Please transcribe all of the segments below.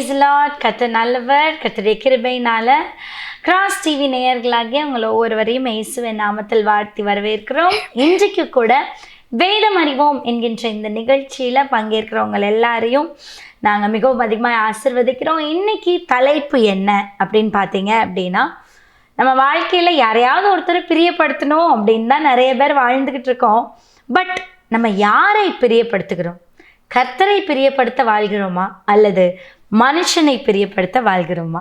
Price Lord. கர்த்தர் நல்லவர். கர்த்தருடைய கிருபையினால கிராஸ் டிவி நேயர்களாகிய உங்களை ஒவ்வொருவரையும் இயேசுவின் நாமத்தில் வாழ்த்தி வரவேற்கிறோம். இன்றைக்கு கூட வேதம் அறிவோம் என்கின்ற இந்த நிகழ்ச்சியில் பங்கேற்கிறவங்க எல்லாரையும் நாங்கள் மிகவும் அதிகமாக ஆசீர்வதிக்கிறோம். இன்னைக்கு தலைப்பு என்ன அப்படின்னு பார்த்தீங்க அப்படின்னா, நம்ம வாழ்க்கையில் யாரையாவது ஒருத்தர் பிரியப்படுத்தணும் அப்படின்னு தான் நிறைய பேர் வாழ்ந்துக்கிட்டு இருக்கோம். பட் நம்ம யாரை பிரியப்படுத்துகிறோம்? கர்த்தரை பிரியப்படுத்த வாழ்கிறோமா அல்லது மனுஷனை பிரியப்படுத்த வாழ்கிறோமா?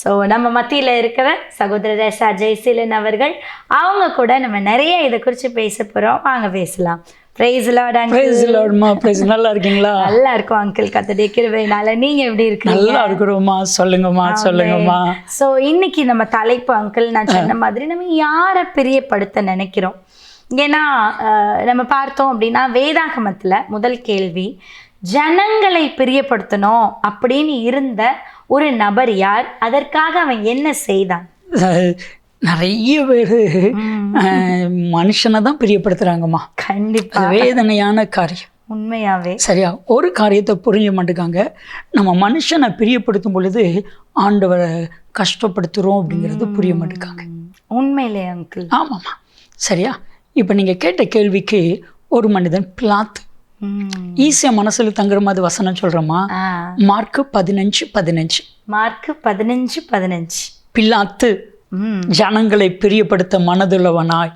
ஸோ நம்ம மத்தியில் இருக்கிற சகோதரர் எஸ். ஜெயசீலன் அவர்கள், அவங்க கூட நம்ம நிறைய இதை குறித்து பேச போகிறோம். வாங்க பேசலாம். Praise lord uncle. பிரைஸ் லார்ட்மா. பிரைஸ். நல்லா இருக்கீங்களா? நல்லா இருக்கும் அங்கிள். கர்த்தருடைய கிருபையினால. நீங்க எப்படி இருக்கீங்க? நல்லா இருக்கிறோமா? சொல்லுங்கம்மா. ஸோ இன்னைக்கு நம்ம தலைப்பு அங்கிள், நான் சொன்ன மாதிரி நம்ம யாரை பிரியப்படுத்த நினைக்கிறோம்? ஏன்னா நம்ம பார்த்தோம் அப்படின்னா வேதாகமத்தில் முதல் கேள்வி, ஜனங்களை பிரியப்படுத்தணும் அப்படின்னு இருந்த ஒரு நபர் யார்? அதற்காக அவன் என்ன செய்தான்? நிறைய பேர் மனுஷனை தான் பிரியப்படுத்துறாங்கம்மா. கண்டிப்பா வேதனையான காரியம். உண்மையாவே சரியா? ஒரு காரியத்தை புரிஞ்ச மாட்டேங்காங்க. நம்ம மனுஷனை பிரியப்படுத்தும் பொழுது ஆண்டவரை கஷ்டப்படுத்துறோம் அப்படிங்கிறது புரிய மாட்டேங்காங்க. உண்மையிலே அங்கிள். ஆமாம்மா. சரியா? இப்போ நீங்கள் கேட்ட கேள்விக்கு ஒரு மனிதன் பிலாத்து ஈஸியா மனசுல தங்குற மாதிரி வசனம் சொல்றோமா? மார்க் 15:15. மார்க் 15:15. பிலாத்து ஜனங்களை பிரியப்படுத்த மனதுள்ளவனாய்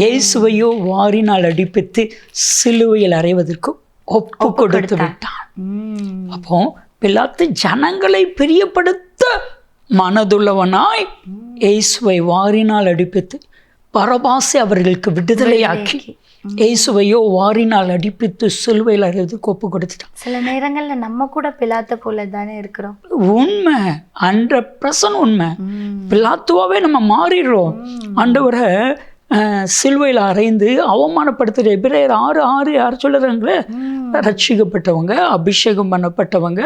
இயேசுவையோ வாரினால் அடிப்பித்து சிலுவையில் அறைவதற்கு ஒப்பு கொடுத்து விட்டான். அப்போ பிலாத்து ஜனங்களை பிரியப்படுத்த மனதுள்ளவனாய் இயேசுவை வாரினால் அடிப்பித்து பரபாசை அவர்களுக்கு விடுதலையாக்கி இயேசுவையோ வாரினால் அடிப்பித்து சிலுவையில் அறைவதற்கு ஒப்பு கொடுத்துட்டான். சில நேரங்கள்ல நம்ம கூட பிலாத்த போல தானே இருக்கிறோம். உண்மை, 100% உண்மை. பிலாத்துவாவே நம்ம மாறிடுறோம். ஆண்டவரை சிலுவையில் அறைந்து அவமானப்படுத்துகிற எபிரேயர் 6:6 யார் சொல்லுறாங்களே, ரட்சிக்கப்பட்டவங்க, அபிஷேகம் பண்ணப்பட்டவங்க,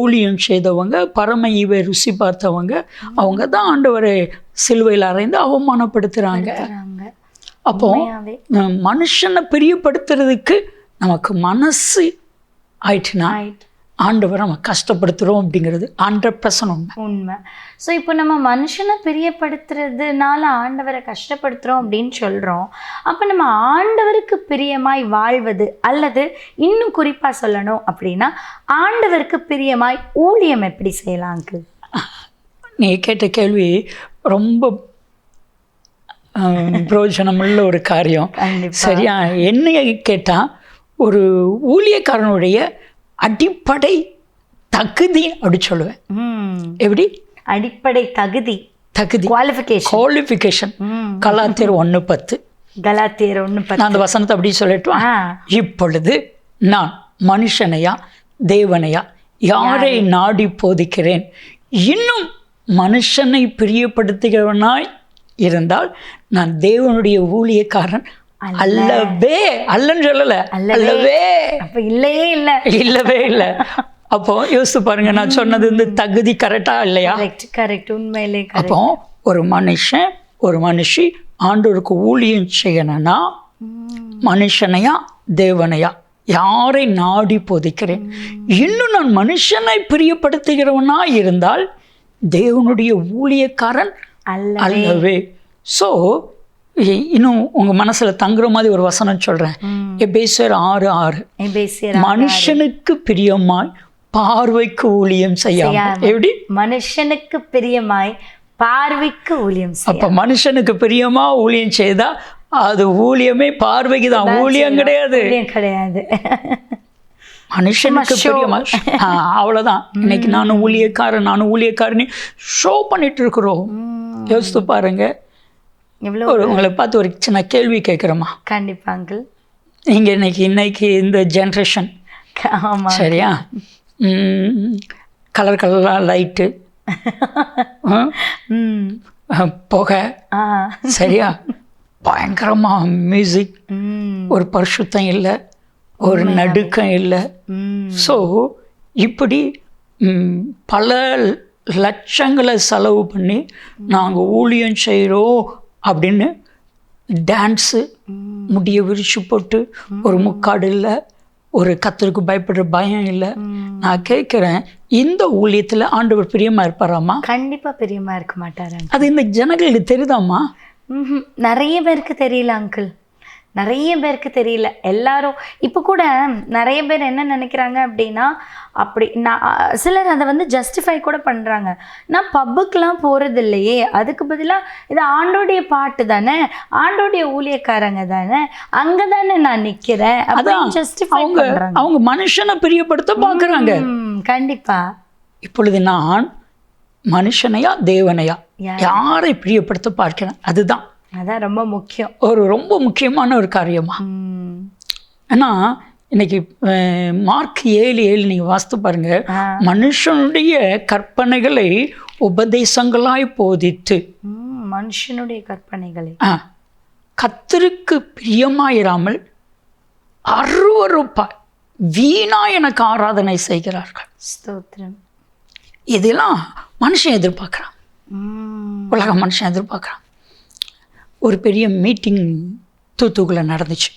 ஊழியம் செய்தவங்க, பரம ஈவை ருசி பார்த்தவங்க, அவங்க தான் ஆண்டவரை சிலுவையில் அறைந்து அவமானப்படுத்துகிறாங்க. அப்போ மனுஷனை பிரியப்படுத்துறதுக்கு நமக்கு மனசு ஆயிடுச்சுன்னா ஆண்டவரை நம்ம கஷ்டப்படுத்துகிறோம் அப்படிங்கிறது 100% உண்மை. ஸோ இப்போ நம்ம மனுஷனை பிரியப்படுத்துறதுனால ஆண்டவரை கஷ்டப்படுத்துகிறோம் அப்படின்னு சொல்கிறோம். அப்போ நம்ம ஆண்டவருக்கு பிரியமாய் வாழ்வது, அல்லது இன்னும் குறிப்பாக சொல்லணும் அப்படின்னா ஆண்டவருக்கு பிரியமாய் ஊழியம் எப்படி செய்யலாம் அங்கிள்? நீ கேட்ட கேள்வி ரொம்ப பிரயோஜனமுள்ள ஒரு காரியம். சரியா? என்னைய கேட்டால் ஒரு ஊழியக்காரனுடைய அடிப்படை தகுதி அப்படி சொல்லுவேன். எப்படி? அடிப்படை தகுதி குவாலிஃபிகேஷன். கலாத்தியர் 1:10. நான் அந்த வசனத்தை அப்படி சொல்லட்டுமா? இப்பொழுது நான் மனுஷனையா தேவனையா யாரை நாடி போதிக்கிறேன்? இன்னும் மனுஷனை பிரியப்படுத்துகிறவனாய் இருந்தால் நான் தேவனுடைய ஊழியக்காரன் அல்லவே அல்லன்னு சொல்லல. அல்லவே இல்லவே இல்லை. அப்போ யோசித்து பாருங்க, நான் சொன்னது வந்து தகுதி கரெக்டா இல்லையா? கரெக்ட். உண்மையிலே. அப்போ ஒரு மனுஷன் ஒரு மனுஷி ஆண்டவருக்கு ஊழியம் செய்யணும்னா மனுஷனையா தேவனையா யாரை நாடி போதிக்கிறேன்? இன்னும் நான் மனுஷனை பிரியப்படுத்துகிறவனா இருந்தால் தேவனுடைய ஊழியக்காரன் அல்லவே. ஸோ இன்னும் உங்க மனசுல தங்குற மாதிரி ஒரு வசனம் சொல்றேன். எபேசியர் 6:6. மனுஷனுக்கு பிரியமாய் பார்வைக்கு ஊழியம் செய்யாம. எப்படி? மனுஷனுக்கு பிரியமாய் பார்வைக்கு ஊழியம். அப்ப மனுஷனுக்கு பிரியமா ஊழியம் செய்தா அது ஊழியமே பார்வைக்கு தான், ஊழியம் கிடையாது. மனுஷனுக்கு பிரியமா அவ்வளவுதான். இன்னைக்கு நானும் ஊழியக்காரனி ஷோ பண்ணிட்டு இருக்கிறோம். யோசித்து பாருங்க. உங்களை பார்த்து ஒரு சின்ன கேள்வி கேட்குறோமா? கண்டிப்பாங்க. நீங்கள் இன்னைக்கு இந்த ஜென்ரேஷன் சரியா, கலராக லைட்டு, புகை, சரியா, பயங்கரமாக மியூசிக், ஒரு பரிசுத்தம் இல்லை, ஒரு நடுக்கம் இல்லை. ஸோ இப்படி பல லட்சங்களை செலவு பண்ணி நாங்கள் ஊழியம் செய்கிறோம் அப்படின்னு டான்ஸு, முடிய விரிச்சு போட்டு ஒரு முக்காடு இல்லை, ஒரு கர்த்தருக்கு பயப்படுற பயம் இல்லை. நான் கேட்குறேன், இந்த ஊழியத்தில் ஆண்டவர் பிரியமா இருப்பாராம்மா? கண்டிப்பா பிரியமா இருக்க மாட்டாரு. அது இந்த ஜனங்களுக்கு தெரியுதாம்மா? நிறைய பேருக்கு தெரியல அங்கிள், நிறைய பேருக்கு தெரியல. எல்லாரும் இப்போ கூட நிறைய பேர் என்ன நினைக்கிறாங்க அப்படின்னா, அப்படி நான் சிலர் அதை வந்து ஜஸ்டிஃபை கூட பண்ணுறாங்க. நான் பப்புக்கெலாம் போகிறது இல்லையே, அதுக்கு பதிலாக இது ஆண்டோடைய பாட்டு தானே, ஆண்டோடைய ஊழியக்காரங்க தானே, அங்கே தானே நான் நிற்கிறேன் அப்படின்னு ஜஸ்டிஃபை பண்ணுறாங்க. அவங்க மனுஷனை பிரியப்படுத்த பார்க்குறாங்க. கண்டிப்பா. இப்பொழுது நான் மனுஷனையா தேவனையா யாரை பிரியப்படுத்த பார்க்கிறேன்? அதுதான் அதான் ரொம்ப முக்கியம், ரொம்ப முக்கியமான ஒரு காரியமா. ஏன்னா இன்னைக்கு மார்க் 7:7 நீங்கள் வாசித்து பாருங்க. மனுஷனுடைய கற்பனைகளை உபதேசங்களாய் போதித்து, மனுஷனுடைய கற்பனைகளை கர்த்தருக்கு பிரியமாயிராமல் அருவருப்பாய் வீணா எனக்கு ஆராதனை செய்கிறார்கள். ஸ்தோத்திரம். இதெல்லாம் மனுஷன் எதிர்பார்க்குறான், உலக மனுஷன் எதிர்பார்க்குறான். ஒரு பெரிய மீட்டிங் தூத்துக்குள்ள நடந்துச்சு.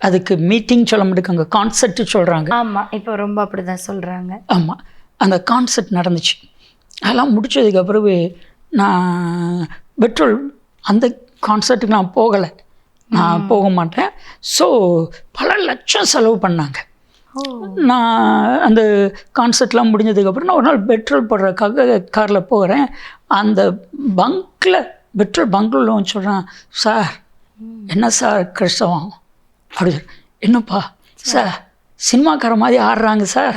அதுக்கு மீட்டிங் சொல்ல முடியும், அங்கே கான்செர்ட் சொல்கிறாங்க. ஆமாம், இப்போ ரொம்ப அப்படி தான் சொல்கிறாங்க. ஆமாம், அந்த கான்செர்ட் நடந்துச்சு. அதெல்லாம் முடிச்சதுக்கு பிறகு நான் பெட்ரோல், அந்த கான்செர்ட்டுக்கு நான் போகலை, நான் போக மாட்டேன். ஸோ பல லட்சம் செலவு பண்ணாங்க. நான் அந்த கான்செர்ட்லாம் முடிஞ்சதுக்கப்புறம் நான் ஒரு நாள் பெட்ரோல் போடுறதுக்காக காரில் போகிறேன். அந்த பங்க்கில், பெட்ரோல் பங்கில் சொல்கிறேன், சார் என்ன சார் கிறிஸ்தவம் அப்படி சார். என்னப்பா சார், சினிமாக்கார மாதிரி ஆடுறாங்க சார்.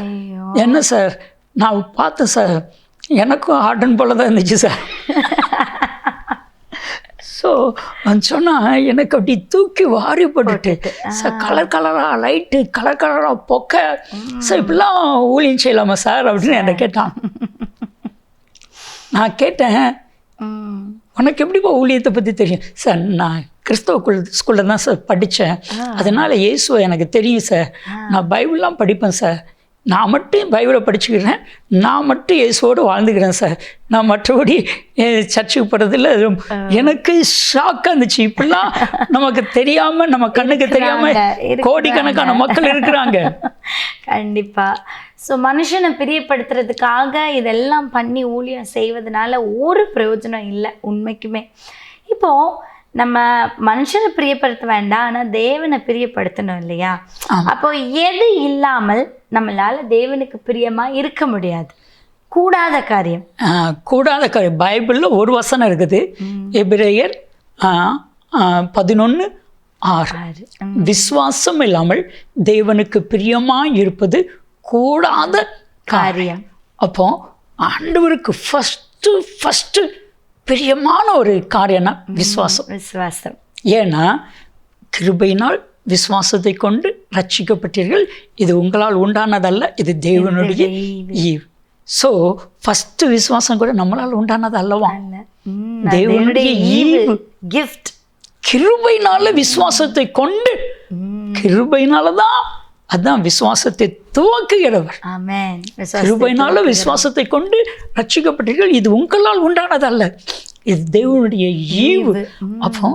என்ன சார், நான் பார்த்தேன் சார், எனக்கும் ஆர்டன் போல தான் இருந்துச்சு சார். ஸோ சொன்னால் எனக்கு அப்படி தூக்கி வாரி போட்டுட்டு, சார் கலர் கலராக லைட்டு, கலர் கலராக பொக்க, சார் இப்படிலாம் ஊழியம் செய்யலாமா சார் அப்படின்னு என்னை கேட்டான். நான் கேட்டேன், உனக்கு எப்படிப்பா ஊழியத்தை பற்றி தெரியும்? சார் நான் கிறிஸ்தவ ஸ்கூலில் தான் சார் படித்தேன், அதனால் இயேசுவை எனக்கு தெரியும் சார். நான் பைபிள்லாம் படிப்பேன் சார், நான் மட்டும் பைபிளை படிச்சுக்கிறேன், நான் மட்டும் இயேசுவோடு வாழ்ந்துக்கிறேன் சார், நான் மற்றபடி சர்ச்சுக்கு போகிறதில்ல. எனக்கு ஷாக்காக இருந்துச்சு. இப்படிலாம் நமக்கு தெரியாமல், நம்ம கண்ணுக்கு தெரியாமல் கோடிக்கணக்கான மக்கள் இருக்கிறாங்க. கண்டிப்பாக. ஸோ மனுஷனை பிரியப்படுத்துறதுக்காக இதெல்லாம் பண்ணி ஊழியம் செய்வதனால ஒரு பிரயோஜனம் இல்லை உண்மைக்குமே. இப்போது நம்ம மனுஷனை பிரியப்படுத்த வேண்டாம், ஆனால் தேவனை பிரியப்படுத்தணும் இல்லையா? அப்போ எது இல்லாமல் நம்மளால தேவனுக்கு பிரியமா இருக்க முடியாது? கூடாத காரியம். கூடாத காரியம் பைபிளில் ஒரு வசனம் இருக்குது, எபிரேயர் 11:6. விசுவாசம் இல்லாமல் தேவனுக்கு பிரியமா இருப்பது கூடாத காரியம். அப்போ ஆண்டவருக்கு ஃபஸ்ட்டு பிரியமான ஒரு காரியம்னா விசுவாசம். ஏன்னா கிருபையினால் விசுவாசத்தை கொண்டு ரட்சிக்கப்பட்டீர்கள், இது உங்களால் உண்டானதல்ல, இது தேவனுடைய ஈவு. ஸோ ஃபஸ்ட்டு விசுவாசம் கூட நம்மளால் உண்டானது அல்லவா? தேவனுடைய ஈவு, கிஃப்ட். கிருபையினால விசுவாசத்தை கொண்டு, கிருபையினால தான், அதான் விசுவாசத்தை துவக்குகிறவர். கிருபையினால விசுவாசத்தை கொண்டு ரட்சிக்கப்பட்டீர்கள், இது உங்களால் உண்டானதல்ல, இது தேவனுடைய ஈவு. அப்போ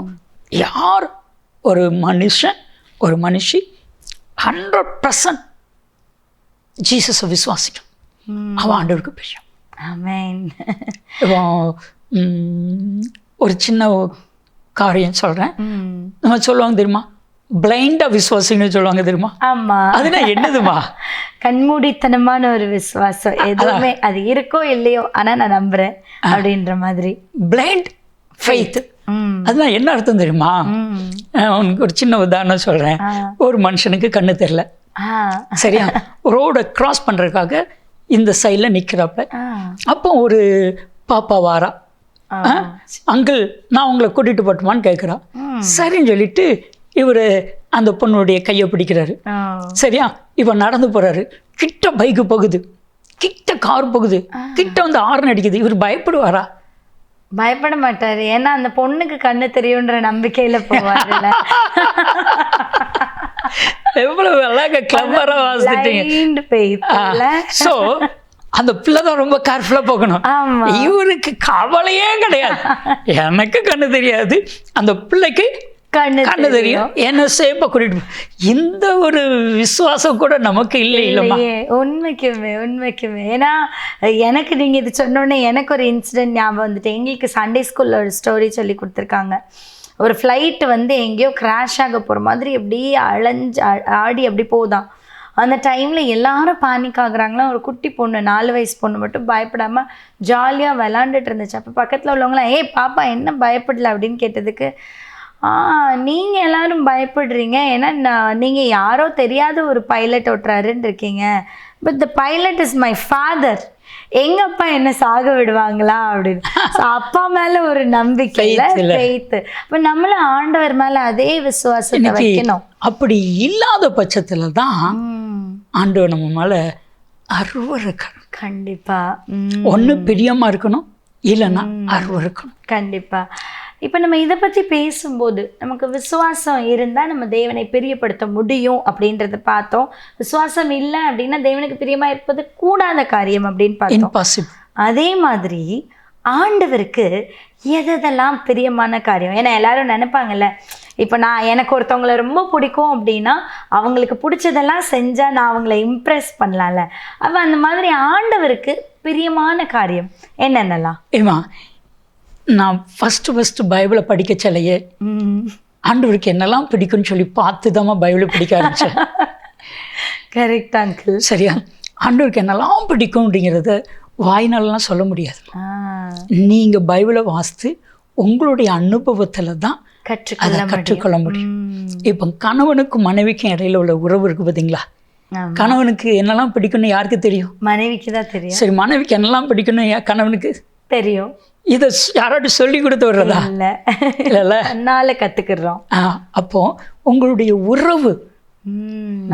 யார் ஒரு மனுஷன், ஒரு மனுஷி 100% ஜீசஸை விசுவாசிக்கும், அவன் ஆண்டவருக்கு பிரியம். இப்போ ஒரு சின்ன காரியம் சொல்கிறேன். நம்ம சொல்லுவாங்க தெரியுமா, பிளைண்டா விசுவாசின்னு சொல்லுவாங்க தெரியுமா? ஆமா. அதுனா என்னதுமா? கண்மூடித்தனமான ஒரு விசுவாசம், எதுவுமே அது இருக்கோ இல்லையோ ஆனா நான் நம்புறேன் அப்படின்ற மாதிரி. Blind faith. அதுதான் என்ன அர்த்தம் தெரியுமா? உனக்கு ஒரு சின்ன உதாரணம் சொல்றேன். ஒரு மனுஷனுக்கு கண்ணு தெரியல, சரியா? ரோட கிராஸ் பண்றதுக்காக இந்த சைட்ல நிக்கிறாப்ப, அப்போ ஒரு பாப்பா வாரா, அங்கிள் நான் உங்களை கூட்டிட்டு போட்டுமான்னு கேட்குறா. சரின்னு சொல்லிட்டு இவர் அந்த பொண்ணுடைய கையை பிடிக்கிறாரு, சரியா? இவன் நடந்து போறாரு, கிட்ட பைக்கு போகுது, கிட்ட கார் போகுது, கிட்ட வந்து ஹார்ன் அடிக்குது. இவர் பயப்படுவாரா? பயப்பட மாட்டாரு, ஏன்னா அந்த பொண்ணுக்கு கண்ணு தெரியுன்ற நம்பிக்கையில போவாருல்ல. எவ்வளவு அழகா கிளம்பரா வாசிட்டீங்க. சோ அந்த பிள்ளை தான் ரொம்ப கேர்ஃபுல்லா போகணும். இவருக்கு கவலையே கிடையாது, எனக்கு கண்ணு தெரியாது, அந்த பிள்ளைக்கு கண்ணு தெரியும், என்ன சேப்ப கூட்டிட்டு இந்த ஒரு விசுவாசம் கூட நமக்கு இல்லை இல்லைம்மா. உண்மைக்குமே. ஏன்னா எனக்கு நீங்க இது சொன்னோடனே எனக்கு ஒரு இன்சிடென்ட் ஞாபகம் வந்துட்டு. எங்களுக்கு சண்டே ஸ்கூல்ல ஒரு ஸ்டோரி சொல்லி கொடுத்துருக்காங்க. ஒரு ஃப்ளைட் வந்து எங்கேயோ கிராஷ் ஆக போகிற மாதிரி அப்படியே ஆடி அப்படி போதான். அந்த டைமில் எல்லாரும் பேனிக் ஆகுறாங்களா. ஒரு குட்டி பொண்ணு 4 வயசு பொண்ணு மட்டும் பயப்படாமல் ஜாலியாக விளாண்டுட்டு இருந்துச்சு. அப்போ பக்கத்தில் உள்ளவங்களாம் பாப்பா என்ன பயப்படல அப்படின்னு கேட்டதுக்கு, நீங்கள் எல்லாரும் பயப்படுறீங்க ஏன்னா நீங்கள் யாரோ தெரியாத ஒரு பைலட் ஓட்டுறாருன்னு இருக்கீங்க. But the pilot is my father. எங்க அப்பா என்ன சாக விடுவாங்களா அப்படின்னு. அப்பா மேல ஒரு நம்பிக்கையில ஃபெய்த். அப்ப நம்மளும் ஆண்டவர் மேல அதே விசுவாசத்தை வைக்கணும். அப்படி இல்லாத பட்சத்துல தான் ஆண்டவர் நம்ம மேல அருவருக்கணும். கண்டிப்பா. ஒண்ணு பிரியமா இருக்கணும், இல்லைன்னா அருவருக்கணும். கண்டிப்பா. இப்போ நம்ம இதை பற்றி பேசும்போது நமக்கு விசுவாசம் இருந்தால் நம்ம தேவனை பிரியப்படுத்த முடியும் அப்படின்றத பார்த்தோம். விசுவாசம் இல்லை அப்படின்னா தேவனுக்கு பிரியமாக இருப்பது கூடாத காரியம் அப்படின்னு பார்த்தோம். அதே மாதிரி ஆண்டவருக்கு எதெல்லாம் பிரியமான காரியம். ஏன்னா எல்லாரும் நினைப்பாங்கல்ல, இப்போ எனக்கு ஒருத்தவங்களை ரொம்ப பிடிக்கும் அப்படின்னா அவங்களுக்கு பிடிச்சதெல்லாம் செஞ்சால் நான் அவங்கள இம்ப்ரெஸ் பண்ணலாம்ல. அப்போ அந்த மாதிரி ஆண்டவருக்கு பிரியமான காரியம் என்னென்னலாம்? நான் ஃபஸ்ட்டு பைபிளை படிக்க சொல்லையே ஆண்டவருக்கு என்னெல்லாம் பிடிக்கும்னு சொல்லி பார்த்து தான் பைபிளை பிடிக்க ஆரம்பிச்சேன். Correct uncle. சரியா? ஆண்டவருக்கு என்னெல்லாம் பிடிக்கும் அப்படிங்கிறத வாய்னாலலாம் சொல்ல முடியாது. நீங்கள் பைபிளை வாசித்து உங்களுடைய அனுபவத்தில் தான் அதை கற்றுக்கொள்ள முடியும். இப்போ கணவனுக்கும் மனைவிக்கும் இடையில உள்ள உறவு இருக்குது பார்த்தீங்களா? கணவனுக்கு என்னெல்லாம் பிடிக்கும்னு யாருக்கு தெரியும்? மனைவிக்கு தான் தெரியும். சரி, மனைவிக்கு என்னெல்லாம் பிடிக்கும்னு கணவனுக்கு தெரியும். இதை யாராட்டும் சொல்லி கொடுத்து வர்றதா? இல்ல, அதனால கத்துக்கிறோம். அப்போ உங்களுடைய உறவு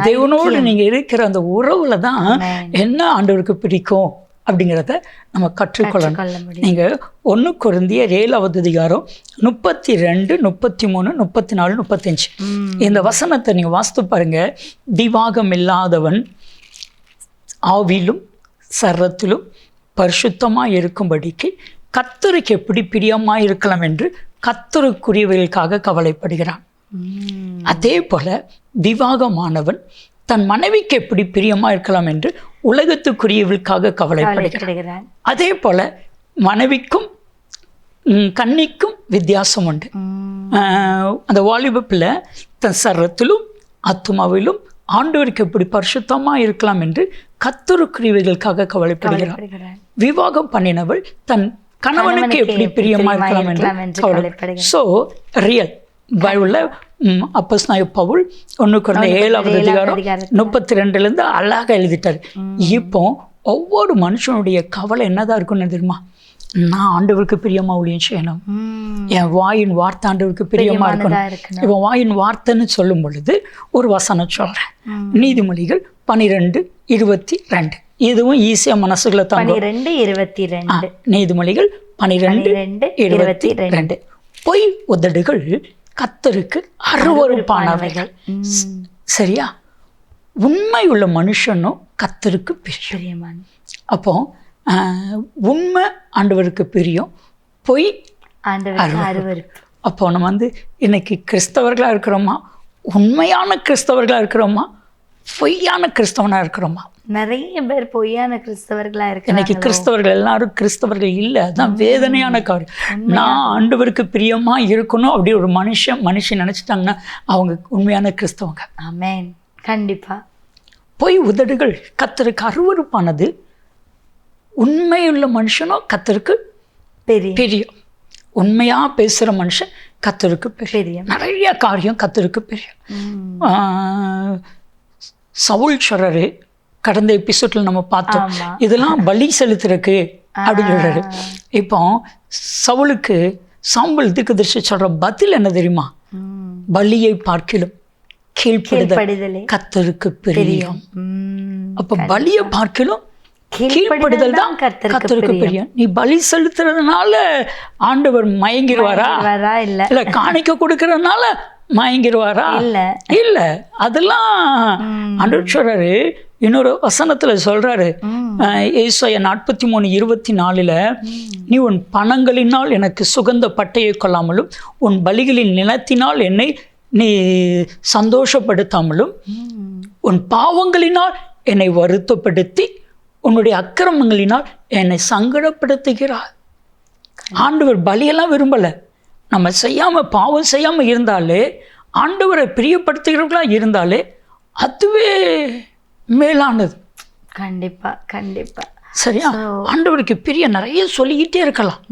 தேவனோடு நீங்க இருக்கிற அந்த உறவுல தான் என்ன ஆண்டவருக்கு பிடிக்கும் அப்படிங்கிறத நம்ம கற்றுக்கொள்ளணும். நீங்க 1 கொரிந்தியர் 7வது அதிகாரம் 32, 33, 34, 35 இந்த வசனத்தை நீங்க வாசித்து பாருங்க. திவாகம் இல்லாதவன் ஆவிலும் சரத்திலும் பரிசுத்தமாக இருக்கும்படிக்கு கர்த்தருக்கு எப்படி பிரியமாக இருக்கலாம் என்று கர்த்தருக்குரியவர்களுக்காக கவலைப்படுகிறான். அதே போல திவாகமானவன் தன் மனைவிக்கு எப்படி பிரியமாக இருக்கலாம் என்று உலகத்துக்குரியவர்களுக்காக கவலைப்படுகிறான். அதே போல மனைவிக்கும் கன்னிக்கும் வித்தியாசம் உண்டு. அந்த வாலிப பிள்ளை தன் சரத்திலும் ஆத்துமாவிலும் ஆண்டவருக்கு எப்படி பரிசுத்தமாக இருக்கலாம் என்று கர்த்தருக்குரியவர்களுக்காக கவலைப்படுகிறான். விவாகம் பண்ணினவள் தன் கணவனுக்கு எப்படி பிரியமா இருக்கலாம் என்று கவலைப்படுகிறான். ஸோ ரியல் பைபிளில் அப்போஸ்தலனாகிய பவுல் 1 கொரிந்தியர் 7வது அதிகாரம் 32 அழகாக எழுதிட்டார். இப்போ ஒவ்வொரு மனுஷனுடைய கவலை என்னதான் இருக்குன்னு தெரியுமா? நான் ஆண்டவருக்கு பிரியமா ஊழியம் செய்யணும், என் வாயின் வார்த்தை ஆண்டவருக்கு பிரியமா இருக்கணும். இப்போ வாயின் வார்த்தைன்னு சொல்லும் பொழுது ஒரு வசனம் சொல்றேன். நீதிமொழிகள் 12:22. இதுவும் ஈஸியா மனசுகளை தாங்க. 12:22. நீதிமொழிகள் 12:22. பொய் உதடுகள் கர்த்தருக்கு அருவருப்பானவைகள். சரியா? உண்மை உள்ள மனுஷனும் கர்த்தருக்கு பிரியமான. அப்போ உண்மை ஆண்டவருக்கு பிரியம், பொய் அருவருப்பு. அப்போ நம்ம இன்னைக்கு கிறிஸ்தவர்களாக இருக்கிறோமா, உண்மையான கிறிஸ்தவர்களாக இருக்கிறோமா, பொய்யான கிறிஸ்தவனாக இருக்கிறோமா? நிறைய பேர் பொய்யான கிறிஸ்தவர்களா இருக்கு. இன்னைக்கு கிறிஸ்தவர்கள் எல்லாரும் கிறிஸ்தவர்கள் இல்லை. அதுதான் வேதனையான காரியம். நான் ஆண்டவருக்கு பிரியமா இருக்கணும் அப்படி ஒரு மனுஷன் நினைச்சிட்டாங்கன்னா அவங்க உண்மையான கிறிஸ்தவங்க. ஆமென். கண்டிப்பா. பொய் உதடுகள் கர்த்தருக்கு அருவருப்பானது, உண்மையுள்ள மனுஷனும் கர்த்தருக்கு பிரியம். உண்மையா பேசுற மனுஷன் கர்த்தருக்கு பிரியம். நிறைய காரியம் கர்த்தருக்கு பிரியம். சவுல் சொல்றாரு, கடந்த எபிசோட்ல நம்ம பார்த்தோம், இதெல்லாம் பலி செலுத்துறக்கு அப்படின்னு சொல்றாரு. இப்போ சவுலுக்கு சாம்பல் தீர்க்கதரிசி சொல்ற பதில் என்ன தெரியுமா? பலியை பார்க்கிலும் கீழ்ப்படுதல் கர்த்தருக்கு பிரியம். அப்ப பலியை பார்க்கிலும் கீழ்ப்படுதல் தான் கர்த்தருக்கு பிரியம். நீ பலி செலுத்துறதுனால ஆண்டவர் மயங்கிடுவாரா? இல்ல காணிக்க கொடுக்கறதுனால மயங்கிடுவாரா? இல்ல. அதெல்லாம் ஆண்டவர் சொல்றாரு, இன்னொரு வசனத்துல சொல்றாரு, ஏசாயா 43:24, நீ உன் பணங்களினால் எனக்கு சுகந்த பட்டையை கொள்ளாமலும் உன் பலிகளின் நிலத்தினால் என்னை நீ சந்தோஷப்படுத்தாமலும் உன் பாவங்களினால் என்னை வருத்தப்படுத்தி உன்னுடைய அக்கிரமங்களினால் என்னை சங்கடப்படுத்துகிறார். ஆண்டவர் பலியெல்லாம் விரும்பல. நம்ம செய்யாம பாவம் செய்யாம இருந்தாலே, ஆண்டவரை பிரியப்படுத்துகிறவர்களா இருந்தாலே அதுவே மேலானது. கண்டிப்பா கண்டிப்பா. சரியா? ஆண்டவருக்கு பிரிய நிறைய சொல்லிக்கிட்டே இருக்கலாம்,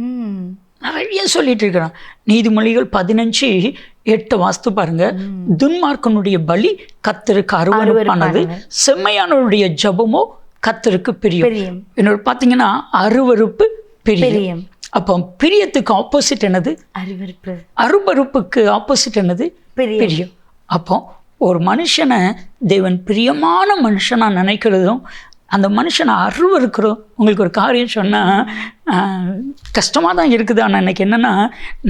நிறைய சொல்லிட்டு இருக்கிறான். நீதிமொழிகள் 15:8 வாஸ்து பாருங்க. துன்மார்க்கனுடைய பலி கர்த்தருக்கு அருவருப்பானது, செம்மையானவருடைய ஜபமோ கர்த்தருக்கு பிரியம். இன்னொரு பார்த்தீங்கன்னா அருவருப்பு பிரியம். அப்போ பிரியத்துக்கு ஆப்போசிட் என்னது? அருவருப்பு. அருவருப்புக்கு ஆப்போசிட் என்னது? பிரியம். அப்போ ஒரு மனுஷனை தேவன் பிரியமான மனுஷனா நினைக்கிறதும் அந்த மனுஷனை அருவருக்கிறோம். உங்களுக்கு ஒரு காரியம் சொன்னால் கஷ்டமாக தான் இருக்குது. ஆனால் எனக்கு என்னென்னா,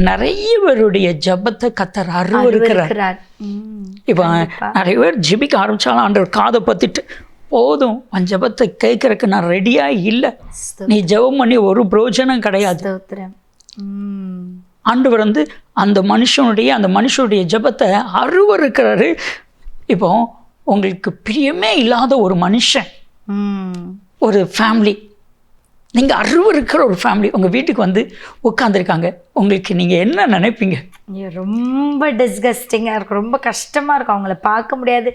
நிறைய பேருடைய ஜபத்தை கர்த்தர் அருவருக்கிறார். இப்போ நிறைய பேர் ஜெபிக்க ஆரம்பித்தாலும் ஆண்டவர் காதை பற்றிட்டு, போதும் உன் ஜபத்தை கேட்கறதுக்கு நான் ரெடியாக இல்லை, நீ ஜெபம் பண்ணி ஒரு பிரயோஜனம் கிடையாது. ஆண்டவர் அந்த மனுஷனுடைய ஜபத்தை அருவருக்கிறாரு. இப்போ உங்களுக்கு பிரியமே இல்லாத ஒரு மனுஷன், ஒரு ஃபேமிலி, நீங்கள் அருவருக்கிற ஒரு ஃபேமிலி உங்கள் வீட்டுக்கு உட்காந்துருக்காங்க, உங்களுக்கு நீங்கள் என்ன நினைப்பீங்க? ரொம்ப டிஸ்கஸ்டிங்காக இருக்கும், ரொம்ப கஷ்டமாக இருக்கும், அவங்கள பார்க்க முடியாது.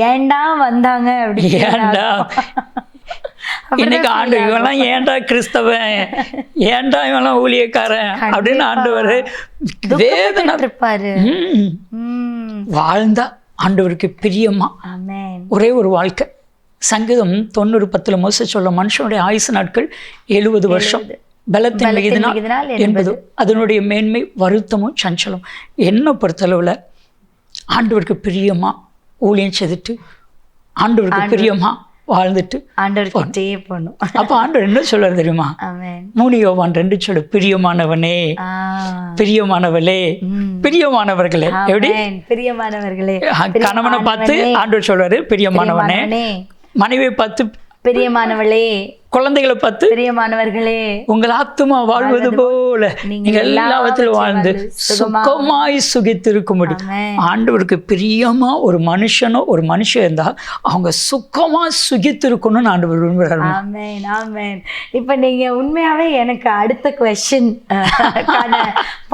ஏண்டா வந்தாங்க அப்படி, ஏண்டா இன்னைக்கு ஆண்டு இவெல்லாம் ஏண்டா கிறிஸ்தவன், ஏண்டா இவெல்லாம் ஊழியக்காரன் அப்படின்னு ஆண்டவர் வேதனை இருப்பாரு. வாழ்ந்தா ஆண்டவருக்கு பிரியமா ஒரே ஒரு வாழ்க்கை. சங்கீதம் 90:10 மோசே சொல்ல, மனுஷனுடைய ஆயுசு நாட்கள் 70 வருஷம், பலத்தின் மிகுதினால் 80. அதனுடைய மேன்மை வருத்தமும் சஞ்சலம். என்னை பொறுத்தளவில் ஆண்டவருக்கு பிரியமா ஊழியம் செய்துட்டு ஆண்டவருக்கு பிரியமா வாழ்ந்துட்டு ஆண்டவர்கிட்டே போகணும். அப்போ ஆண்டவர் என்ன சொல்றாரு தெரியுமா? 3 யோவான் 2 சொல்லு, பிரியமானவனே, பிரியமானவளே, பிரியமானவர்களே. எப்படி? பிரியமானவர்களே. கணவனை பார்த்து ஆண்டவர் சொல்றாரு பிரியமானவனே, மனைவியை பார்த்து பிரியமானவளே, குழந்தைகளை பார்த்து பிரியமானவர்களே, உங்கள் ஆத்துமா வாழ்வது போல நீங்க எல்லாவற்றிலும் வாழ்ந்து சுகமாய் சுகித்திருக்கும்படி. ஆண்டவருக்கு பிரியமா ஒரு மனுஷனோ ஒரு மனுஷன் இருந்தா அவங்க சுகமா சுகித்திருக்கணும்னு ஆண்டவர் விரும்புறாரு. ஆமென் ஆமென். இப்ப நீங்க உண்மையாவே எனக்கு அடுத்த குவெஸ்சன்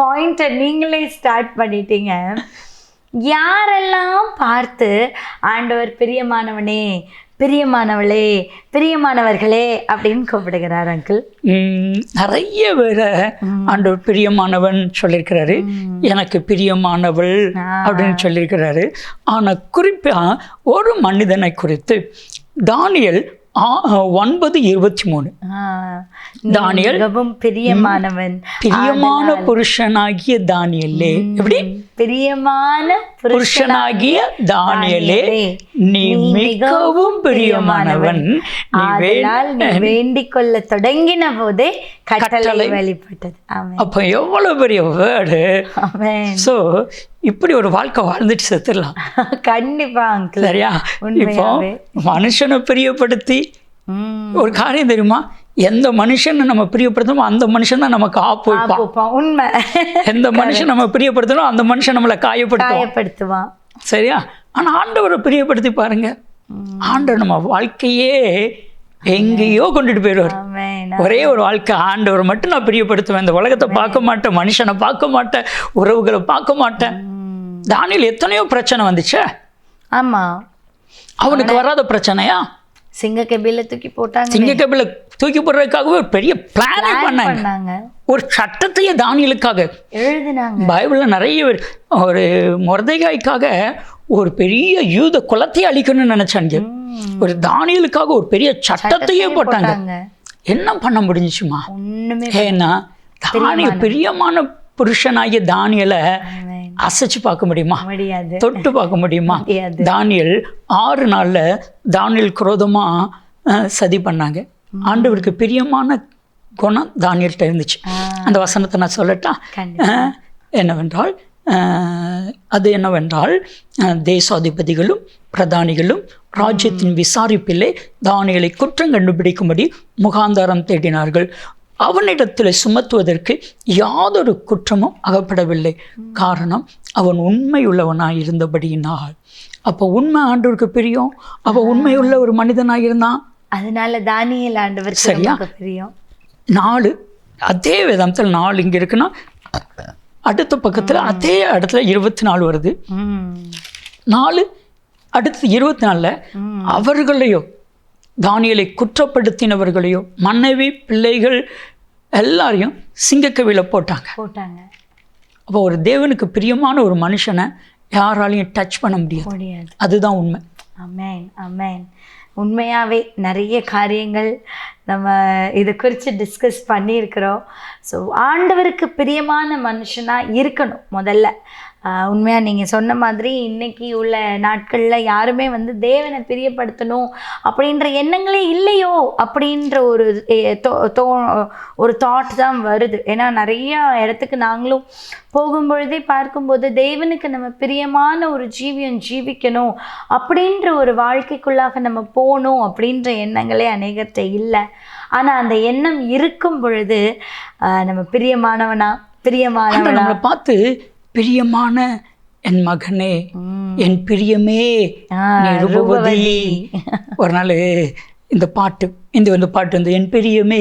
பாயிண்ட் நீங்களே ஸ்டார்ட் பண்ணிட்டீங்க. யாரெல்லாம் பார்த்து ஆண்டவர் பிரியமானவனே, பிரியமானவளே, பிரியமானவர்களே அப்படின்னு கூப்பிடுகிறார் அங்கிள்? நிறைய பேரை ஆண்டவர் பிரியமானவன் சொல்லியிருக்கிறாரு, எனக்கு பிரியமானவள் அப்படின்னு சொல்லியிருக்கிறாரு. ஆனா குறிப்பா ஒரு மனிதனை குறித்து தானியேல் 9:23, தானியேல் பிரியமானவன், பிரியமான புருஷனாகிய தானியேலே, எப்படி? பிரியமான புருஷனாகிய தானியேலே, நீ மிகவும் பிரியமானவன், நீ வேண்டிக் கொள்ள தொடங்கின போதே கட்டளை வெளிப்பட்டது. அப்ப எவ்வளவு பெரிய வேர்டு. சோ இப்படி ஒரு வாழ்க்கை வாழ்ந்துட்டு செத்துடலாம். கண்டிப்பா அங்கிள். சரியா? இப்போ மனுஷனை பிரியப்படுத்தி ஒரு காரியம் தெரியுமா, எந்த மனுஷனை நம்ம பிரியப்படுத்தணும் அந்த மனுஷன் தான் நமக்கு ஆப்பு வைப்பான். உண்மை. எந்த மனுஷன் நம்ம பிரியப்படுத்தணும் அந்த மனுஷன் நம்மளை காயப்படுத்துவான். சரியா? ஆனா ஆண்டவரை பிரியப்படுத்தி பாருங்க, ஆண்டவர் நம்ம வாழ்க்கையே எங்கேயோ கொண்டுட்டு போயிடுவார். ஒரே ஒரு வாழ்க்கை, ஆண்டவர் மட்டும் நான் பிரியப்படுத்துவேன், இந்த உலகத்தை பார்க்க மாட்டேன், மனுஷனை பார்க்க மாட்டேன், உறவுகளை பார்க்க மாட்டேன். தானியேல் எத்தனையோ பிரச்சனை வந்துச்சு. ஆமா, அவனுக்கு வராத பிரச்சனையா? சிங்கக்கபில தூக்கி போட்டாங்க. சிங்கக்கபில தூக்கி போடுறதுக்காகவே ஒரு பெரிய பிளான் பண்ணாங்க. ஒரு சட்டத்தையே தானியேலுக்காக எழுதினாங்க. பைபிள்ல நிறைய பேர் ஒரு மொர்தெகாய்க்காக ஒரு பெரிய யூத குலத்தையே அழிக்கணும்னு நினைச்சாங்க. ஒரு தானியேலுக்காக ஒரு பெரிய சட்டத்தையே போட்டாங்க. என்ன பண்ண முடிஞ்சுச்சுமா? ஏன்னா தானியேல் பிரியமான புருஷனாகிய தானியேலை அசைச்சு பார்க்க முடியுமா? தொட்டு பார்க்க முடியுமா? தானியேல் 6 நாள்ல தானியேல் குரோதமா சதி பண்ணாங்க. ஆண்டவருக்கு பிரியமான குணம் தானியேல்கிட்ட இருந்துச்சு. அந்த வசனத்தை நான் சொல்லட்டா? என்னவென்றால், அது என்னவென்றால் தேசாதிபதிகளும் பிரதானிகளும் ராஜ்யத்தின் விசாரிப்பிலே தானியேலை குற்றம் கண்டுபிடிக்கும்படி முகாந்தாரம் தேடினார்கள். அவனிடத்தில் சுமத்துவதற்கு யாதொரு குற்றமும் அகப்படவில்லை. காரணம், அவன் உண்மையுள்ளவனாய் இருந்தபடியினால். அப்போ உண்மை ஆண்டவருக்கு பிரியம். அப்போ உண்மையுள்ள ஒரு மனிதனாக இருந்தான். அதனால தானியேல் ஆண்டவர் சரியா பிரியம். 4 அதே வேதாந்தத்தில் 4 இங்கே இருக்குன்னா அடுத்த பக்கத்தில் அதே இடத்துல 24 வருது. 4 அடுத்து 24 அவர்களையோ தானியேலை குற்றப்படுத்தினவர்களையோ மனைவி பிள்ளைகள் எல்லாரையும் சிங்கக்கவியில் போட்டாங்க. அப்போ ஒரு தேவனுக்கு பிரியமான ஒரு மனுஷனை யாராலையும் டச் பண்ண முடியாது. அதுதான் உண்மை. ஆமென், ஆமென். உண்மையாகவே நிறைய காரியங்கள் நம்ம இதை குறித்து டிஸ்கஸ் பண்ணியிருக்கிறோம். ஸோ ஆண்டவருக்கு பிரியமான மனுஷனாக இருக்கணும் முதல்ல. உண்மையாக நீங்கள் சொன்ன மாதிரி இன்றைக்கி உள்ள நாட்களில் யாருமே வந்து தேவனை பிரியப்படுத்தணும் அப்படின்ற எண்ணங்களே இல்லையோ அப்படின்ற ஒரு தாட் தான் வருது. ஏன்னா நிறையா இடத்துக்கு நாங்களும் போகும்பொழுதே பார்க்கும்போது தேவனுக்கு நம்ம பிரியமான ஒரு ஜீவியம் ஜீவிக்கணும் அப்படின்ற ஒரு வாழ்க்கைக்குள்ளாக நம்ம போகணும் அப்படின்ற எண்ணங்களே அநேகர்கிட்ட இல்லை. ஆனால் அந்த எண்ணம் இருக்கும் பொழுது நம்ம பிரியமானவனா நம்மளை பார்த்து பிரியமான என் மகனே, என் பிரியமே நீ ரூபவதி. ஒரு நாள் இந்த பாட்டு வந்து என் பிரியமே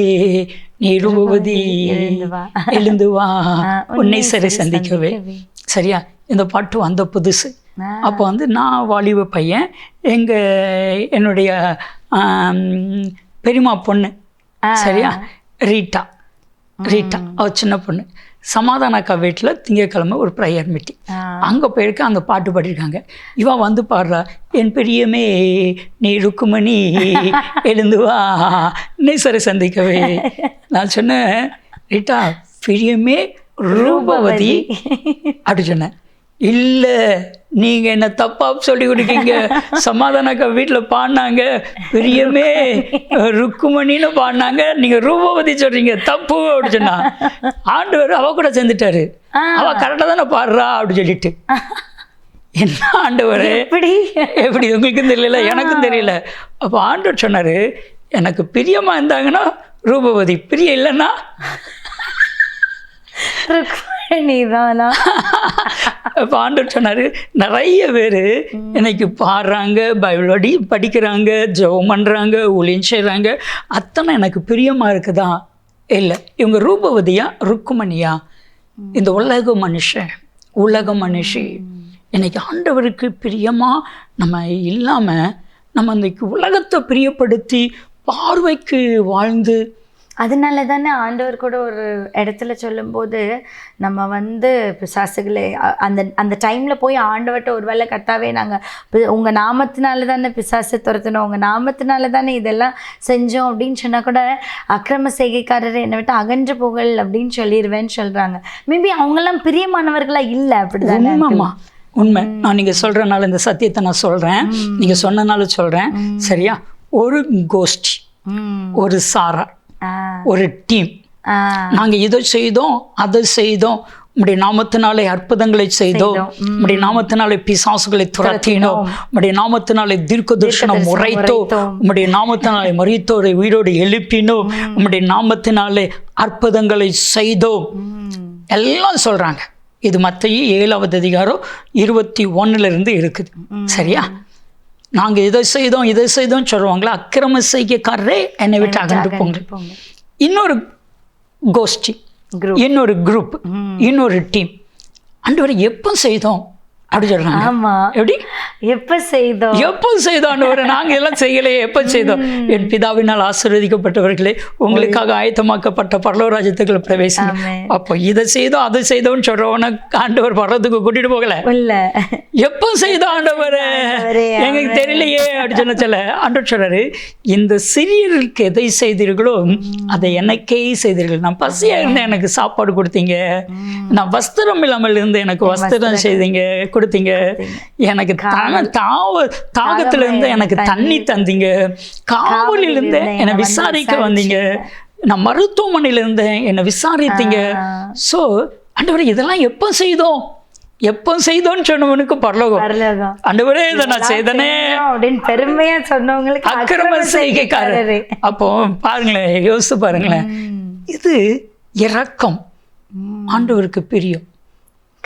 நீ ரூபவதி எழுந்து வா உன்னை சரி சந்திக்கவே. சரியா, இந்த பாட்டு வந்த புதுசு. அப்போ வந்து நான் வாலிப பையன், என்னுடைய பெரியம்மா பொண்ணு, சரியா, ரீட்டா அவ சின்ன பொண்ணு, சமாதான அக்கா வீட்டில் திங்கக்கிழமை ஒரு ப்ரேயர் மீட்டிங். அங்கே போயிருக்க அந்த பாட்டு பாடிருக்காங்க. இவன் வந்து பாடுறா, என் பெரியமே நீ ருக்குமணி எழுந்து வா நேசரை சந்திக்கவே. நான் சொன்னேன், ரீட்டா பிரியமே ரூபவதி அப்படி சொன்னேன். இல்லை, நீங்கள் என்ன தப்பாக சொல்லி கொடுக்கீங்க. சமாதானக்கா வீட்டில் பாடினாங்க பிரியமே ருக்குமணின்னு பாடினாங்க, நீங்கள் ரூபவதி சொல்கிறீங்க, தப்பு அப்படி சொன்னா. ஆண்டவர் அவ கூட சேர்ந்துட்டாரு. அவள் கரெக்டாக தானே பாடுறா அப்படி சொல்லிட்டு. என்ன ஆண்டவர் எப்படி உங்களுக்கும் தெரியல, எனக்கும் தெரியல. அப்போ ஆண்டவர் சொன்னார், எனக்கு பிரியமாக இருந்தாங்கன்னா ரூபவதி, பிரியம் இல்லைன்னா இப்போ ஆண்டவர் சொன்னார், நிறைய பேர் இன்னைக்கு பாடுறாங்க, பைபிள் படிக்கிறாங்க, ஜெபம் பண்ணுறாங்க, ஊழியம் செய்கிறாங்க, அத்தனை எனக்கு பிரியமாக இருக்குதா? இல்லை, இவங்க ரூபவதியா ருக்குமணியா? இந்த உலக மனுஷி இன்னைக்கு ஆண்டவருக்கு பிரியமாக நம்ம இல்லாமல் நம்ம இன்னைக்கு உலகத்தை பிரியப்படுத்தி பார்வைக்கு வாழ்ந்து, அதனால தானே ஆண்டவர் கூட ஒரு இடத்துல சொல்லும்போது நம்ம வந்து பிசாசுகளை அந்த டைமில் போய் ஆண்டவர்கிட்ட ஒரு வேளை கர்த்தாவே நாங்கள் உங்கள் நாமத்தினால தானே பிசாசை துரத்தணும், உங்கள் நாமத்தினால தானே இதெல்லாம் செஞ்சோம் அப்படின்னு சொன்னால் கூட அக்கிரம செய்கைக்காரர் என்னை விட்டு அகன்று புகழ் அப்படின்னு சொல்லிடுவேன்னு சொல்கிறாங்க. மேபி அவங்கெல்லாம் பிரியமானவர்களாக இல்லை. அப்படி தானே? உண்மை. நான் நீங்கள் சொல்கிறனால இந்த சத்தியத்தை நான் சொல்கிறேன், நீங்கள் சொன்னனால சொல்கிறேன். சரியா, ஒரு கோஷ்டி, ஒரு சாரா, ஒரு டீம், நாங்க இதை செய்தோம் அதை செய்தோம், உம்முடைய நாமத்தினாலே அற்புதங்களை செய்தோம், உம்முடைய நாமத்தினாலே பிசாசுகளை துரத்தினோம், உம்முடைய நாமத்தினாலே தீர்க்க தரிசனம் உரைத்தோம், உம்முடைய நாமத்தினாலே மரித்தோரை உயிரோடு எழுப்பினோம், உம்முடைய நாமத்தினாலே அற்புதங்களை செய்தோம் எல்லாம் சொல்றாங்க. இது மத்தேயு 7வது அதிகாரம் 21 இருக்குது. சரியா, நாங்க இதை செய்தோம் சொல்லுவாங்களா, அக்கிரம செய்கைக்காரரே என்னை விட்டு அகன்று போங்க. இன்னொரு கோஷ்டி, இன்னொரு குரூப், இன்னொரு டீம், ஆண்டவரை எப்போ செய்தோம் அப்படி சொல்றாங்க. ஆமா, எப்படி எப்போ செய்தோம் ஆண்டவரை, நாங்க எல்லாம் செய்யலையே, எப்போ செய்தோம்? என் பிதாவினால் ஆசீர்வதிக்கப்பட்டவர்களே, உங்களுக்காக ஆயத்தமாக்கப்பட்ட பரலோகராஜ்யத்துக்குள்ள பிரவேசம். அப்போ இதை செய்தோம் அதை செய்தோம்னு சொல்றவன ஆண்டவர் பரலோகத்துக்கு கூட்டிட்டு போகல. எப்போ செய்தோம் ஆண்டவரே, எங்களுக்கு தெரியலையே அப்படி சொல்ல ஆண்டவர் சொல்றாரு, இந்த சிறியருக்கு எதை செய்தீர்களோ அதை எனக்கே செய்தீர்கள். நான் பசியா இருந்தேன், எனக்கு சாப்பாடு கொடுத்தீங்க. நான் வஸ்திரம் இல்லாமல் இருந்து எனக்கு வஸ்திரம் செய்தீங்க, கொடுத்தீங்க. எனக்கு தாகத்துல இருந்து எனக்கு தண்ணி தந்தீங்க. காவலில் இருந்து என்னை விசாரிக்க வந்தீங்க. நான் மருத்துவமனையில இருந்தேன், என்னை விசாரித்தீங்க. ஸோ ஆண்டவரே, இதெல்லாம் எப்போ செய்தோம்? எப்போ செய்தோன்னு சொன்னவனுக்கு பரலோகம். பரலோகம். ஆண்டவரே இதை நான் செய்தனே அப்படின்னு பெருமையா சொன்னவங்களுக்கு அக்கிரம செய்கைக்காரர். அப்போ பாருங்களேன், யோசித்து பாருங்களேன், இது இரக்கம் ஆண்டவருக்கு பிரியம்.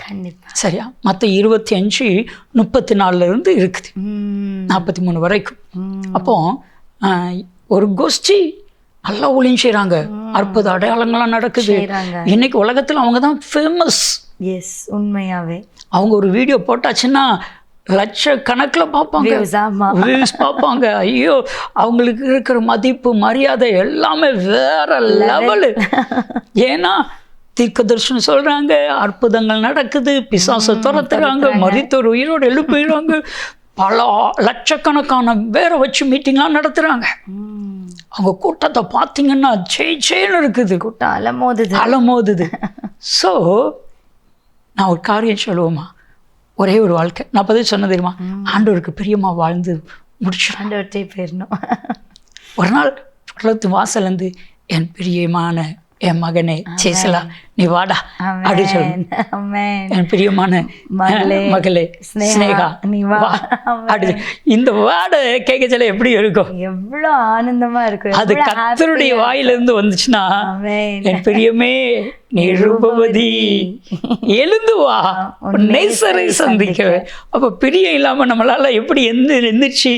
கண்டிப்பா. சரியா? மற்ற 25:34 இருந்து இருக்குது 43 வரைக்கும். அப்போ ஒரு கோஷ்டி நல்லா ஊழியம் செய்கிறாங்க, அற்புத அடையாளங்கள்லாம் நடக்குது. இன்னைக்கு உலகத்தில் அவங்க தான் ஃபேமஸ். எஸ், உண்மையாவே. அவங்க ஒரு வீடியோ போட்டாச்சுன்னா லட்சக்கணக்கில் பார்ப்பாங்க, வியூஸ் பார்ப்பாங்க. ஐயோ, அவங்களுக்கு இருக்கிற மதிப்பு மரியாதை எல்லாமே வேற லெவலு. ஏன்னா தீர்க்க தரிசனம் சொல்றாங்க, அற்புதங்கள் நடக்குது, பிசாசை துரத்துறாங்க, மரித்தோர் உயிரோடு எழுப்புறாங்க, பல லட்சக்கணக்கான பேரை வச்சு மீட்டிங்லாம் நடத்துறாங்க. அவங்க கூட்டத்தை பார்த்தீங்கன்னா ஜெயின்னு இருக்குது, கூட்டம் அலமோதுது. ஸோ நான் ஒரு காரியம் சொல்லுவோமா, ஒரே ஒரு வாழ்க்கை. நான் பதில் சொன்ன தெரியுமா, ஆண்டவருக்கு பிரியமா வாழ்ந்து முடிச்சு ஆண்டவர்கிட்டே போயிடணும். ஒரு நாள் பக்கத்து வாசலேருந்து என் பிரியமான என் மகனே சேசலா நீ வாடா அப்படி சொல்லு, என் பிரியமான மகளே ஸ்னேகா நீ வா அப்படி. இந்த வாடை கேட்கச்சல எப்படி இருக்கும், எவ்வளவு ஆனந்தமா இருக்கும். அது கர்த்தருடைய வாயிலிருந்து வந்துச்சுன்னா, என் பிரியமே நீ ரூபவதி எழுந்து வா நேசரை சந்திக்க. அப்ப பிரியம் இல்லாம நம்மளால எப்படி எந்திரிச்சு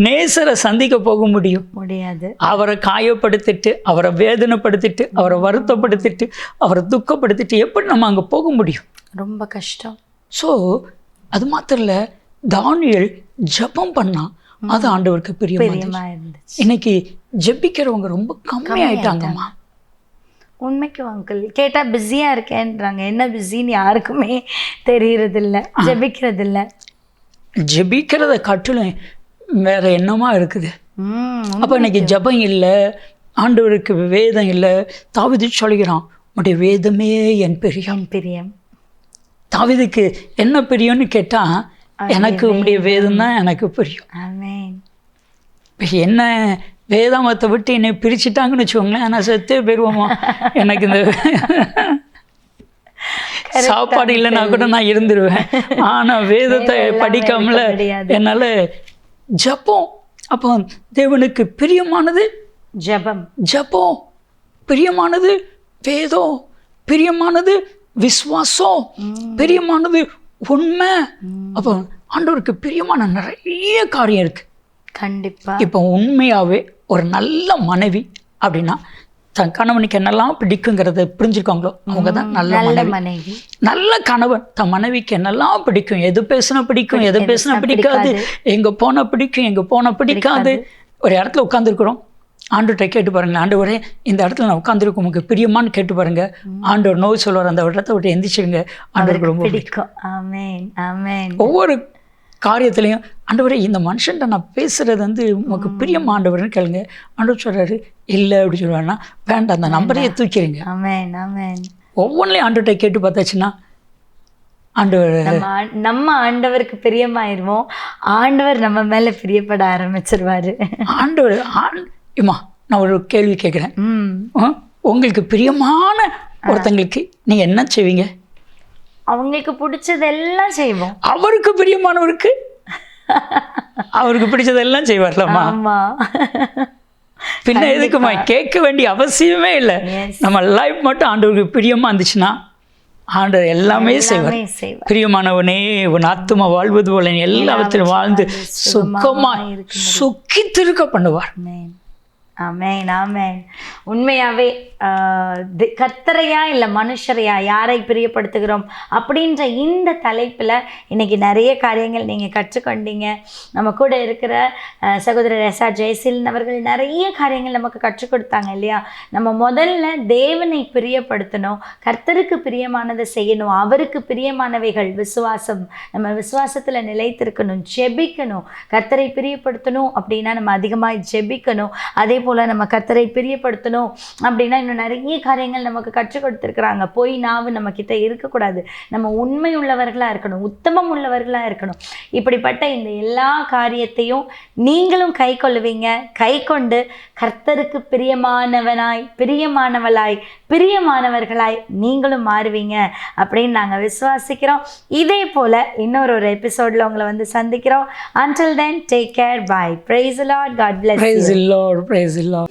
நேசரை சந்திக்க போக முடியாது. அவரை காயப்படுத்திட்டு, அவரை வேதனைப்படுத்திட்டு, அவரை வருத்தப்படுத்திட்டு, அவரை துக்கப்படுத்திட்டு எப்படி நம்ம அங்கே போக முடியும்? ரொம்ப கஷ்டம். ஸோ அது மாத்திரம் இல்லை, தானியேல் ஜெபம் பண்ணா, அது ஆண்டவருக்கு பிரியமா இருந்துச்சு. இன்னைக்கு ஜெபிக்கிறவங்க ரொம்ப கம்மியாயிட்டாங்கம்மா. உண்மைக்கு அங்கிள் கேட்டால் பிஸியாக இருக்கேன்றாங்க. என்ன பிஸின்னு யாருக்குமே தெரியறதில்ல, ஜெபிக்கிறதில்ல. ஜெபிக்கிறத காட்டிலும் வேற என்னமா இருக்குது. அப்போ இன்னைக்கு ஜெபம் இல்லை, ஆண்டவருக்கு வேதம் இல்லை. தாவீது சொல்கிறான், உடைய வேதமே என் பிரியம். தாவீதுக்கு என்ன பிரியம்னு கேட்டா, எனக்கு உடைய வேதம் தான் எனக்கு பிரியம். என்ன வேதாமத்தை விட்டு என்னை பிரிச்சுட்டாங்கன்னு வச்சுக்கோங்களேன், நான் செத்தே போயிடுவோமா. எனக்கு இந்த சாப்பாடு இல்லைன்னா கூட நான் இருந்துருவேன். ஆனால் வேதத்தை படிக்காமல என்னால் ஜெபம். அப்போ தேவனுக்கு பிரியமானது ஜெபம், பிரியமானது வேதம், பிரியமானது விசுவாசம், பிரியமானது உண்மை. அப்போ ஆண்டவருக்கு பிரியமான நிறைய காரியம் இருக்கு. கண்டிப்பா. இப்போ உண்மையாவே ஒரு நல்ல மனைவி அப்படின்னா, தன் கணவனுக்கு என்னெல்லாம் பிடிக்குங்கிறத புரிஞ்சுருக்காங்களோ அவங்க தான் நல்ல மனைவி. நல்ல கணவன் தன் மனைவிக்கு என்னெல்லாம் பிடிக்கும், எது பேசினா பிடிக்கும், எது பேசினா பிடிக்காது, எங்கே போனால் பிடிக்கும், எங்கே போனால் பிடிக்காது. ஒரு இடத்துல உட்காந்துருக்குறோம், ஆண்டவர்கிட்ட கேட்டு பாருங்க, ஆண்டவரே இந்த இடத்துல நான் உட்காந்துருக்கோம் உங்களுக்கு பிரியமான்னு கேட்டு பாருங்க. ஆண்டவர் நோய் சொல்லுவார், அந்த இடத்த விட்டு எந்திரிச்சிருங்க, ஆண்டவருக்கு ரொம்ப பிடிக்கும். ஒவ்வொரு காரியத்திலையும் ஆண்டவரே இந்த மனுஷன்ட்ட நான் பேசுறது வந்து உங்களுக்கு பிரியம் ஆண்டவர்னு கேளுங்க. ஆண்டவர் சொல்றாரு இல்லை அப்படி சொல்லுவாருன்னா, வேண்டாம் அந்த நம்பரையே தூக்கிடுங்க. ஒவ்வொன்றிலையும் ஆண்டவர்கிட்ட கேட்டு பார்த்தாச்சுன்னா, ஆண்டவர் நம்ம ஆண்டவருக்கு பிரியமாயிருவோம், ஆண்டவர் நம்ம மேல பிரியப்பட ஆரம்பிச்சிருவாரு. ஆண்டவர் இம்மா நான் ஒரு கேள்வி கேட்குறேன், உங்களுக்கு பிரியமான ஒருத்தங்களுக்கு நீங்க என்ன செய்வீங்க? அவங்களுக்கு பிடிச்சதெல்லாம் செய்வோம். அவருக்கு பிரியமானவருக்கு அவருக்கு பிடிச்சதெல்லாம் செய்வார்லம்மா. பின்ன எதுக்குமா கேட்க வேண்டிய அவசியமே இல்லை. நம்ம லைஃப் மட்டும் ஆண்டவருக்கு பிரியமா இருந்துச்சுன்னா ஆண்டவர் எல்லாமே செய்வார். பிரியமானவனே உன் ஆத்துமா வாழ்வது போல எல்லாவற்றிலும் வாழ்ந்து சுகமா சுக்கித்திருக்க பண்ணுவார். ஆமென் ஆமென். உண்மையாகவே கர்த்தரையா இல்லை மனுஷரையா யாரை பிரியப்படுத்துகிறோம் அப்படின்ற இந்த தலைப்பில் இன்றைக்கி நிறைய காரியங்கள் நீங்கள் கற்றுக்கொண்டீங்க. நம்ம கூட இருக்கிற சகோதரர் எஸ் ஆர் ஜெயசீலன் அவர்கள் நிறைய காரியங்கள் நமக்கு கற்றுக் கொடுத்தாங்க இல்லையா. நம்ம முதல்ல தேவனை பிரியப்படுத்தணும், கர்த்தருக்கு பிரியமானதை செய்யணும், அவருக்கு பிரியமானவைகள் விசுவாசம், நம்ம விசுவாசத்தில் நிலைத்திருக்கணும், ஜெபிக்கணும். கர்த்தரை பிரியப்படுத்தணும் அப்படின்னா நம்ம அதிகமாக ஜெபிக்கணும். அதே போல் நம்ம கர்த்தரை பிரியப்படுத்தணும் அப்படின்னா இன்னும் நிறைய காரியங்கள் நமக்கு கற்றுக் கொடுத்துருக்குறாங்க. பொய் நாவு நம்ம கிட்ட இருக்கக்கூடாது, நம்ம உண்மை உள்ளவர்களாக இருக்கணும், உத்தமம் உள்ளவர்களாக இருக்கணும். இப்படிப்பட்ட இந்த எல்லா காரியத்தையும் நீங்களும் கை கொள்ளுவீங்க. கை கொண்டு கர்த்தருக்கு பிரியமானவனாய் பிரியமானவளாய் பிரியமானவர்களாய் நீங்களும் மாறுவீங்க அப்படின்னு நாங்கள் விசுவாசிக்கிறோம். இதே போல் இன்னொரு எபிசோடில் உங்களை வந்து சந்திக்கிறோம். Until then, take care. Bye. Praise the Lord. God bless you. Praise the Lord. Praise the Lord.